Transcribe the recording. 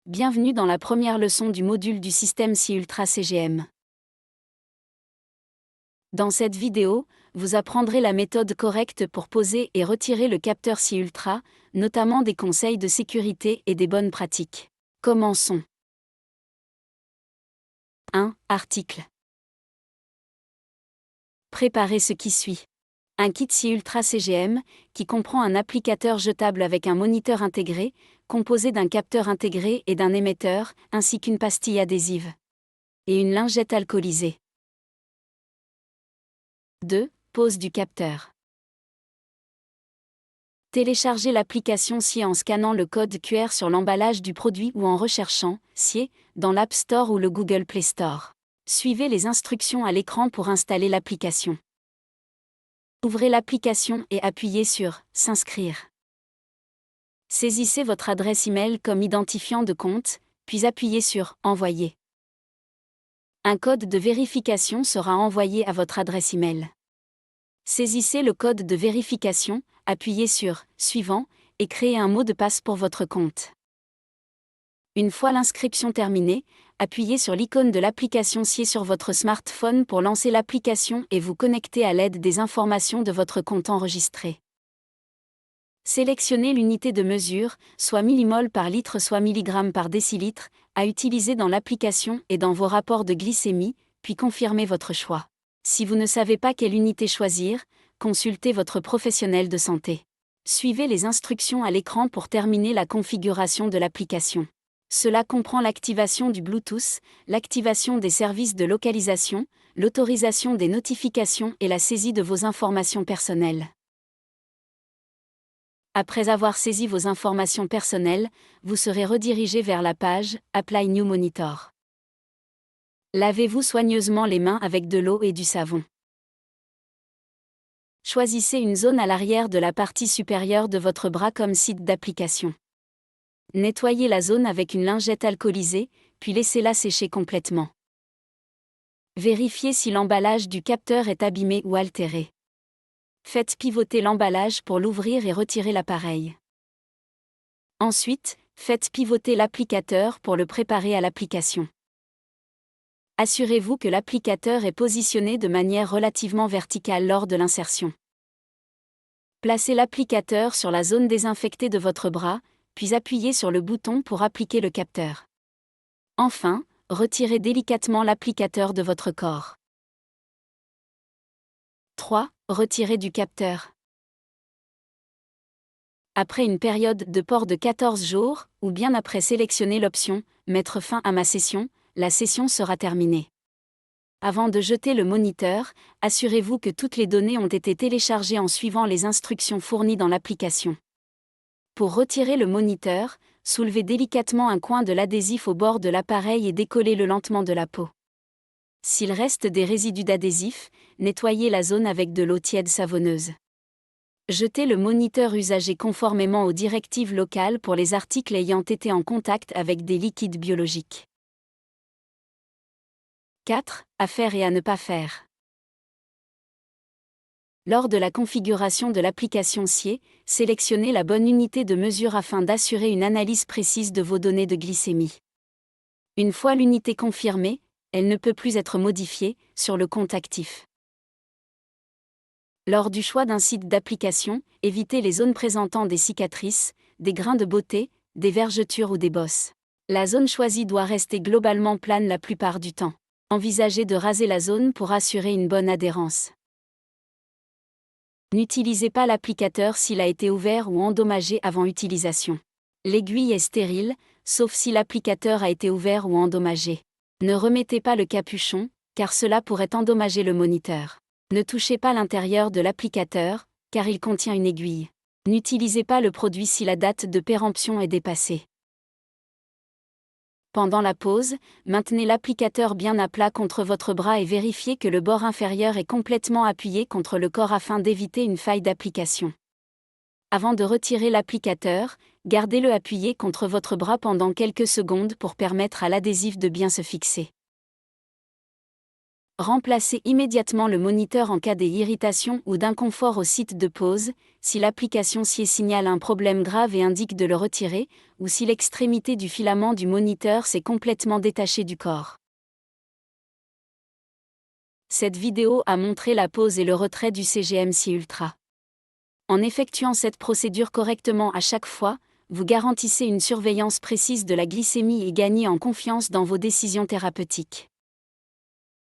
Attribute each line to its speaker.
Speaker 1: Bienvenue dans la première leçon du module du système SI Ultra CGM. Dans cette vidéo, vous apprendrez la méthode correcte pour poser et retirer le capteur SI Ultra, notamment des conseils de sécurité et des bonnes pratiques. Commençons. 1. Article. Préparez ce qui suit. Un kit SI Ultra CGM, qui comprend un applicateur jetable avec un moniteur intégré, composé d'un capteur intégré et d'un émetteur, ainsi qu'une pastille adhésive. Et une lingette alcoolisée. 2. Pose du capteur. Téléchargez l'application SI en scannant le code QR sur l'emballage du produit ou en recherchant SI dans l'App Store ou le Google Play Store. Suivez les instructions à l'écran pour installer l'application. Ouvrez l'application et appuyez sur « S'inscrire ». Saisissez votre adresse email comme identifiant de compte, puis appuyez sur « Envoyer ». Un code de vérification sera envoyé à votre adresse email. Saisissez le code de vérification, appuyez sur « Suivant » et créez un mot de passe pour votre compte. Une fois l'inscription terminée, appuyez sur l'icône de l'application SI sur votre smartphone pour lancer l'application et vous connecter à l'aide des informations de votre compte enregistré. Sélectionnez l'unité de mesure, soit millimol par litre soit milligrammes par décilitre, à utiliser dans l'application et dans vos rapports de glycémie, puis confirmez votre choix. Si vous ne savez pas quelle unité choisir, consultez votre professionnel de santé. Suivez les instructions à l'écran pour terminer la configuration de l'application. Cela comprend l'activation du Bluetooth, l'activation des services de localisation, l'autorisation des notifications et la saisie de vos informations personnelles. Après avoir saisi vos informations personnelles, vous serez redirigé vers la page « Apply New Monitor ». Lavez-vous soigneusement les mains avec de l'eau et du savon. Choisissez une zone à l'arrière de la partie supérieure de votre bras comme site d'application. Nettoyez la zone avec une lingette alcoolisée, puis laissez-la sécher complètement. Vérifiez si l'emballage du capteur est abîmé ou altéré. Faites pivoter l'emballage pour l'ouvrir et retirer l'appareil. Ensuite, faites pivoter l'applicateur pour le préparer à l'application. Assurez-vous que l'applicateur est positionné de manière relativement verticale lors de l'insertion. Placez l'applicateur sur la zone désinfectée de votre bras, puis appuyez sur le bouton pour appliquer le capteur. Enfin, retirez délicatement l'applicateur de votre corps. 3. Retirer du capteur. Après une période de port de 14 jours, ou bien après sélectionner l'option « Mettre fin à ma session », la session sera terminée. Avant de jeter le moniteur, assurez-vous que toutes les données ont été téléchargées en suivant les instructions fournies dans l'application. Pour retirer le moniteur, soulevez délicatement un coin de l'adhésif au bord de l'appareil et décollez-le lentement de la peau. S'il reste des résidus d'adhésif, nettoyez la zone avec de l'eau tiède savonneuse. Jetez le moniteur usagé conformément aux directives locales pour les articles ayant été en contact avec des liquides biologiques. 4. À faire et à ne pas faire. Lors de la configuration de l'application SI, sélectionnez la bonne unité de mesure afin d'assurer une analyse précise de vos données de glycémie. Une fois l'unité confirmée, elle ne peut plus être modifiée sur le compte actif. Lors du choix d'un site d'application, évitez les zones présentant des cicatrices, des grains de beauté, des vergetures ou des bosses. La zone choisie doit rester globalement plane la plupart du temps. Envisagez de raser la zone pour assurer une bonne adhérence. N'utilisez pas l'applicateur s'il a été ouvert ou endommagé avant utilisation. L'aiguille est stérile, sauf si l'applicateur a été ouvert ou endommagé. Ne remettez pas le capuchon, car cela pourrait endommager le moniteur. Ne touchez pas l'intérieur de l'applicateur, car il contient une aiguille. N'utilisez pas le produit si la date de péremption est dépassée. Pendant la pause, maintenez l'applicateur bien à plat contre votre bras et vérifiez que le bord inférieur est complètement appuyé contre le corps afin d'éviter une faille d'application. Avant de retirer l'applicateur, gardez-le appuyé contre votre bras pendant quelques secondes pour permettre à l'adhésif de bien se fixer. Remplacez immédiatement le moniteur en cas d'irritation ou d'inconfort au site de pause, si l'application SIE signale un problème grave et indique de le retirer, ou si l'extrémité du filament du moniteur s'est complètement détachée du corps. Cette vidéo a montré la pose et le retrait du CGM SIE Ultra. En effectuant cette procédure correctement à chaque fois, vous garantissez une surveillance précise de la glycémie et gagnez en confiance dans vos décisions thérapeutiques.